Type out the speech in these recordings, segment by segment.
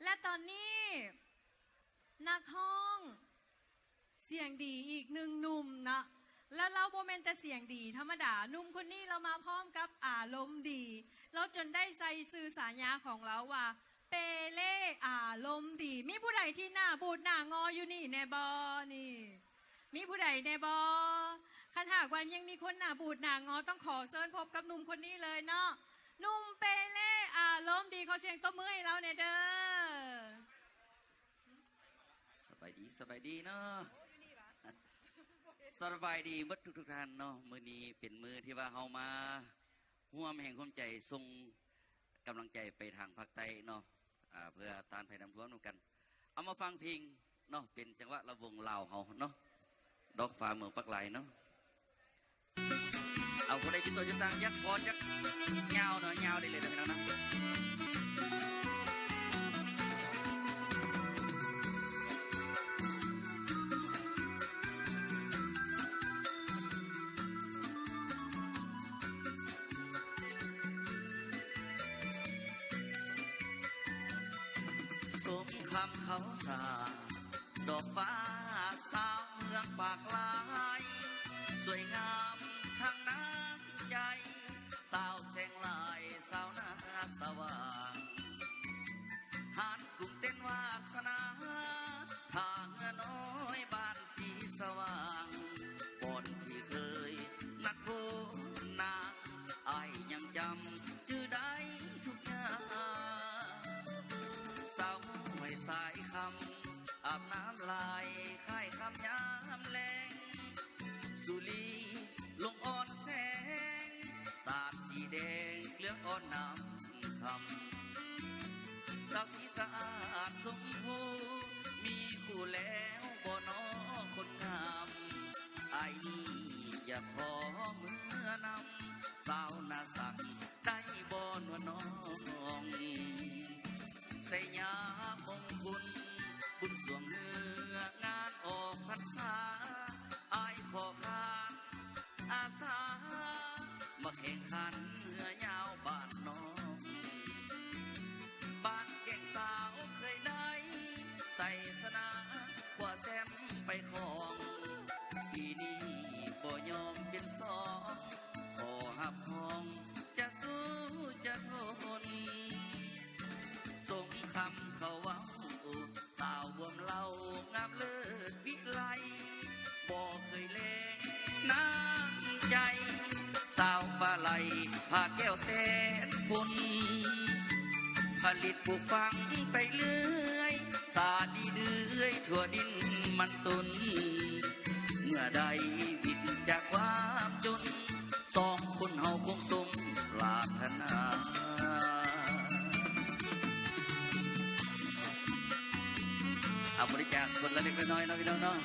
และตอนนี้นักห้องเสียงดีอีกหนึ่งหนุ่มนะแล้วเราโมเมนแต่เสียงดีธรรมดาหนุ่มคนนี้เรามาพร้อมกับอารมณ์ดีเราจนได้ใส่สื่อสารยาของเราว่าเปเล่อารมณ์ดีมีผู้ใดที่หน้าบูดหน้างออยู่นี่ในบอนี่มีผู้ใดในบอคันหากวันยังมีคนหน้าบูดหน้างอต้องขอเชิญพบกับหนุ่มคนนี้เลยเนาะหนุ่มเปเล่อารมณ์ดีขอเสียงตบมือให้เราเนี่ยเด้อสบายดีเนาะสบายดีหมดทุกท่านเนาะมื้อนี้เป็นมื้อที่ว่าเฮามาร่วมแห่งความใจส่งกำลังใจไปทางภาคใต้เนาะเพื่อต้านภัยน้ำท่วมนำกันเอามาฟังเพลงเนาะเป็นจังหวะระวงลาวเฮาเนาะดอกฟ้าเมืองปักไหลเนาะเอาคนใดที่ตัวจะตั้งยักษ์พรยักษ์ยาวเนาะยาวได้เลยนะพี่น้องนะสมคำเขาสร้างดอกฟ้าสาวเมืองปากลายสวยงามทั้งน้ำใจสาวแสงลายสาวหน้าสว่างหานกลุ่มเต้นวาสนาทางเงือน้อยบ้านสีสว่างบ่อนที่เคยนักโคนาอายยังจำชื่อได้ทุกอย่างสาวไม่สายคำอาบน้ำลายค่ายคำยามแลงสุลีลงอ่อนแสงสาดสีแดงเหลืองอ่อนน้ำคำสาวสีสะอาดสมภูมีคู่แล้วบ่นอคนงามไอ้นี่อยากขอมือนำสาวนาสักได้บ่นวน้องใส่ยามงคลบุญสวงเนื้องานออกพรรษาอายขอค้างอาสามาแข่งขันเรือยาวบ้านน้องบ้านแก่งสาวเคยได้ใส่สนากว่าแซมไปของปีนี้บ่ยอมเป็นสองขอหับห้องจะสู้จะทนส่งคำเขาว่าสาวบวมเล่างามเลิศวิไลบ่เคยเลงน้ำใจสาวปลาไหลพาแก้วแสนพุนผลิตปลูกฝังไปเรื่อยสาดีเดือยทั่วดินมันตุนเมื่อใดวิตจากความจนสองคนเฮาคงสมปรารถนาเอาบริจาคคนละเล็กน้อยนะพี่น้องเนาะ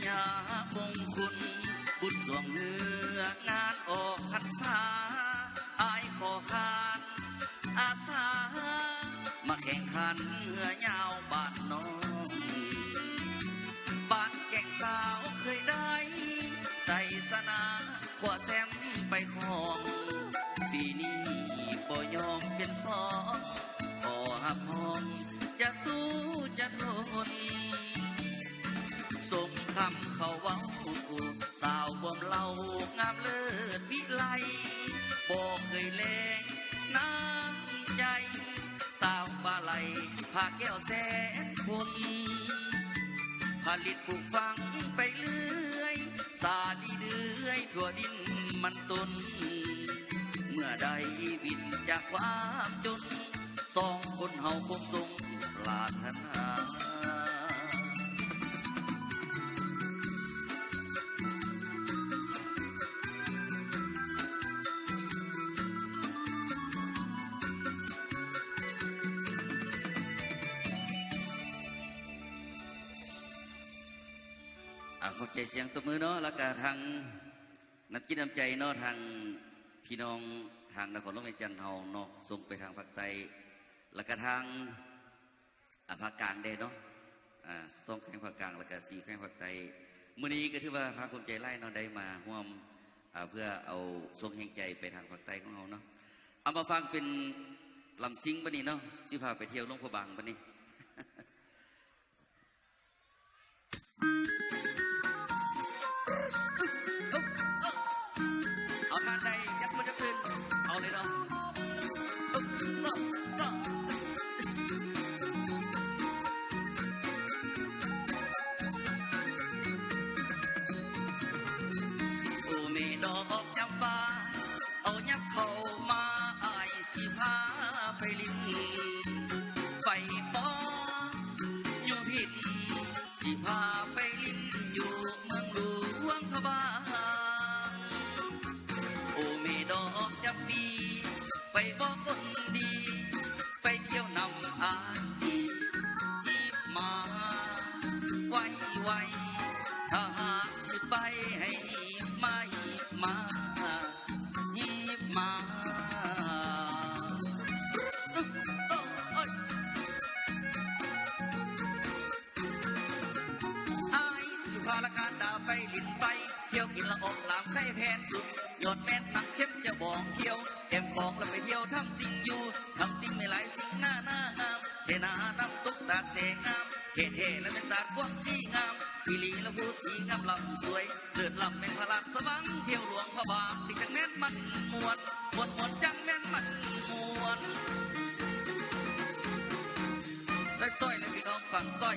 ยามงคลบุญสวงเนื้องานออกพรรษาอายขอขานอาสามาแข่งขันเรือยาวบ้านน้องบ้านแก่งสาวเคยได้ใส่สนากว่าแซมไปของปีนี้บ่ยอมเป็นสองขอหับห้องจะสู้จะทนสมคำเขาเว้าสาวบวมเล่างามเลิศวิไลบ่เคยเลงน้ำใจสาวปลาไหลพาแก้วแสนพุนผลิตปลูกฝังไปเรื่อยสาดีเดือยทั่วดินมันตุนเมื่อใดบินจากความจนสองคนเฮาคงสมปรารถนา ขอบใจเสียงตบมือเนาะแล้วก็ทางน้ำจิตน้ำใจเนาะทางพี่น้องทางนครหลวงในจันทร์เฮาเนาะส่งไปทางภาคใต้แล้วก็ทางภาคกลางได้เนาะส่งแข่งภาคกลางแล้วก็4แข่งภาคใต้มื้อนี้ก็ถือว่าพาคนใจไล่เนาะได้มาร่วมเพื่อเอาส่งแห่งใจไปทางภาคใต้ของเราเนาะเอามาฟังเป็นลำซิงบัดนี้เนาะสิพาไปเที่ยวหลวงพระบางบัดนี้ เอาทานใดยัดมันจะขึ้นเอาเลยเนาะโอ้เมดอกจำปาเอายับเข้ามาอายสิพาไปลิ้นไปปออยู่ผิดสิพาไปลิ้นอยู่เมืองหลวงพระบางโอ้เมดอกจำปีไปบอกคนดีไปเที่ยวนำอายอีบมาไวถ้าหากสิไปให้มาอีบมาอีบมาอายสิพาละการดาไปลิ้นไปเที่ยวกินละอกลามไข่แพนสุดยอดแม่นนักเข้มจะบองเที่ยวแก้มของแล้วไปเที่ยวทำติ่งอยู่ทำติ่งไม่หลายสิ่งหน้างามเทนาน้ำตุกตาเสงามเท่ๆและเป็นตากว้างสีงามอีลีและผู้สีงามลำสวยเลือดลำเป็นพลัดสวังเที่ยวหลวงพระบางติจังแม่นมันมวนจังแม่นมันมวนสร้อยและพี่น้องฝั่งสร้อย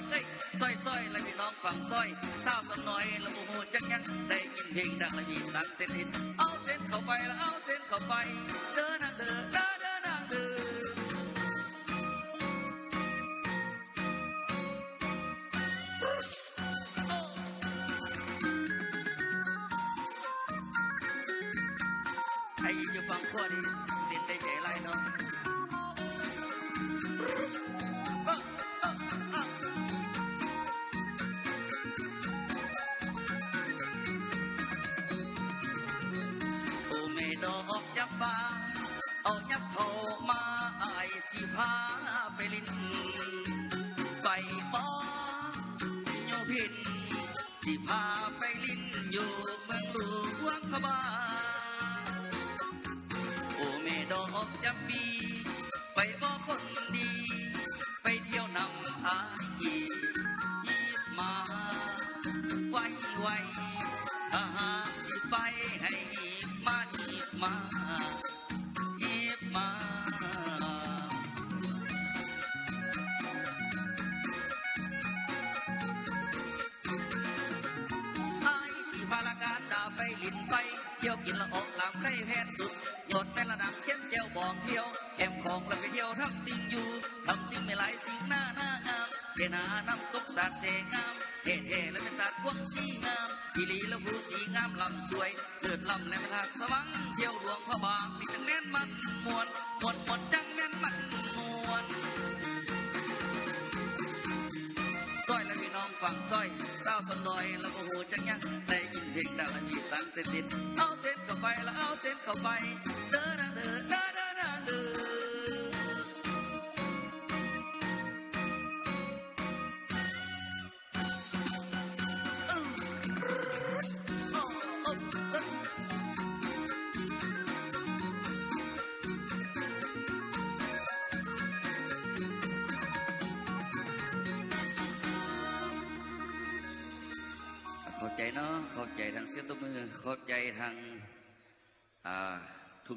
สร้อยและพี่น้องฝั่งสร้อยสาวสักหน่อยและโมโหจังยังได้ยินเพลงดังและมีตังเต้นหินเอาเต้นเข้าไปแล้วเอาเต้นเข้าไปเดินนางเดินเดินนางเดินไอ้อยู่ฝั่งขั้วนี่เต้นได้ใจไรเนาะดอกยับปาเอายับเข้ามาอายสิพาไปลิ้นไปปออยู่ผิดสิพาไปลิ้นอยู่เมืองหลวงพระบางโอ้เมดอกยับปีไปบอกคนดีไปเที่ยวนำอายอีบมาไวถ้าหากสิไปให้มาอีบมาไอ้สิพาละการดาไปลิ้นไปเที่ยวกินละอกลามไข่แพนสุดหยดแต่ละน้ำเข้มเจียวบองเที่ยวแก้มของแล้วไปเที่ยวทำติ่งอยู่ทำติ่งไม่หลายสิ่งหน้างามเทนาน้ำตุกตาเสงามเท่ๆและเป็นตาดวงสีงามอีลีและผู้สีงามลำสวยเลือดลำและมันหักสวังเที่ยวหลวงพระบางนี่จังแม่นมันมวนจังแม่นมันมวนสร้อยและพี่น้องฝั่งสร้อยสาวสันดอยแล้วก็โหจังยังได้ยินเพลงดังและมีตังเต้นเอาเต้นเข้าไปแล้วเอาเต้นเข้าไปเดินนางเดินเดินนางเดินขอบใจเนาะขอบใจทางเสียงตบมือขอบใจทาง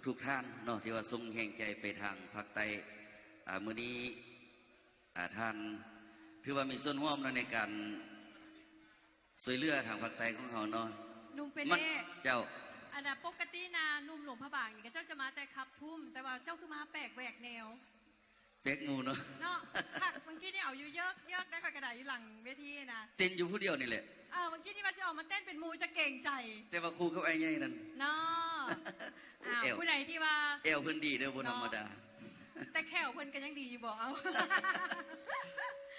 ทุกท่านเนาะที่ว่าส่งแห่งใจไปทางภาคใต้มื้อนี้ท่านถือว่ามีส่วนร่วมในการช่วยเหลือทางภาคใต้ของเราเนาะนุ่มเปเล่เจ้าอันนั้นปกตินานุ่มหลวงพระบางนี่ก็เจ้าจะมาแต่ขับทุ่มแต่ว่าเจ้าคือมาแปลกแหวกแนวเป๊กงูเนาะค่ะบางทีนี่เอาอยู่เยอะได้กระดาษอยู่หลังเวทีนะเต้นอยู่ผู้เดียวนี่แหละบางทีที่มาจะออกมาเต้นเป็นมูจะเก่งใจแต่ว่าครูเขาไอ้ใหญ่นั่นเนาะผู้ใดที่ว่าเอวเพิ่นดีเด้อบนธรรมดาแต่แขวเพิ่นก็ยังดีอยู่บอกเอา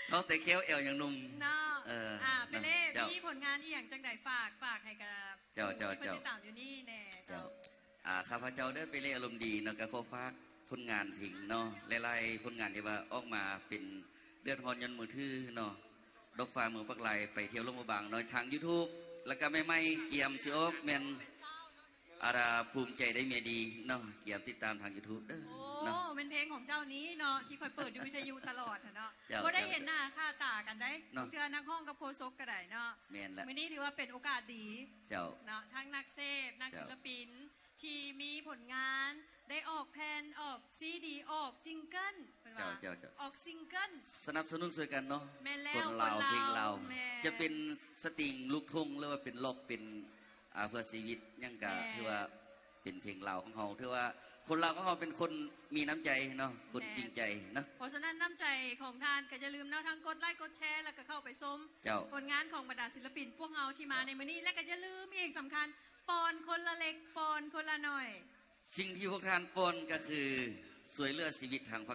เขาแต่เคี้ยวเอวอย่างหนุ่ม เนาะ ไปเล่ เจ้า มีผลงานอีหยังจังใดฝากให้กับ เจ้า ผู้ที่เพิ่นติดตามอยู่นี่แน่เจ้า ข้าพเจ้าได้ไปเล่อารมณ์ดีเนาะกับโฟฟากผลงานเพลงเนาะหลายๆผลงานที่ว่าออกมาเป็นเลือดฮอนยนต์มือถือเนาะดอกฟ้าเมืองปักไลไปเที่ยวลงมาบางเนาะทาง YouTube แล้วก็ไม่เกียมสิโอกแมนอาราภูมิใจได้เมียดีเนาะเกียมติดตามทาง YouTube เด้อ โอ้ เนาะ เป็นเพลงของเจ้านี้เนาะที่คอยเปิดอยู่วิทยุตลอดอะเนาะ เจ้า ก็ได้เห็นหน้าค่าตากันได้ เนาะ เจอนักห้องกับโคซกก็ได้เนาะ แม่นละ วันนี้ถือว่าเป็นโอกาสดี เจ้า เนาะทั้งนักเสพนัก เจ้า ศิลปิน ที่มีผลงานได้ออกแผ่นออกซีดีออกจิงเกิลเป็นว่า เจ้า ออกซิงเกิล สนับสนุนช่วยกันเนาะ แม่นแล้ว คนลาว คนลาว เพลงลาว แม่ จะเป็นสตริงลูกทุ่งหรือว่าเป็นล็อกเป็นเพื่อชีวิตยังกะ แม่ ถือว่าเป็นเพลงลาวของเขาถือว่าคนลาวของเขาเป็นคนมีน้ำใจเนาะคนจริงใจเนาะ เพราะฉะนั้นน้ำใจของทานก็จะลืมเนาะทั้งกดไลค์กดแชร์แล้วก็เข้าไปชม เจ้า ผลงานของบรรดาศิลปินพวกเราที่มาในมื้อนี้และก็จะลืมอีกสำคัญปอนคนละเล็กปอนคนละหน่อย สิ่งที่พวกท่านปนก็คือสวยเลือดชีวิตทางภาค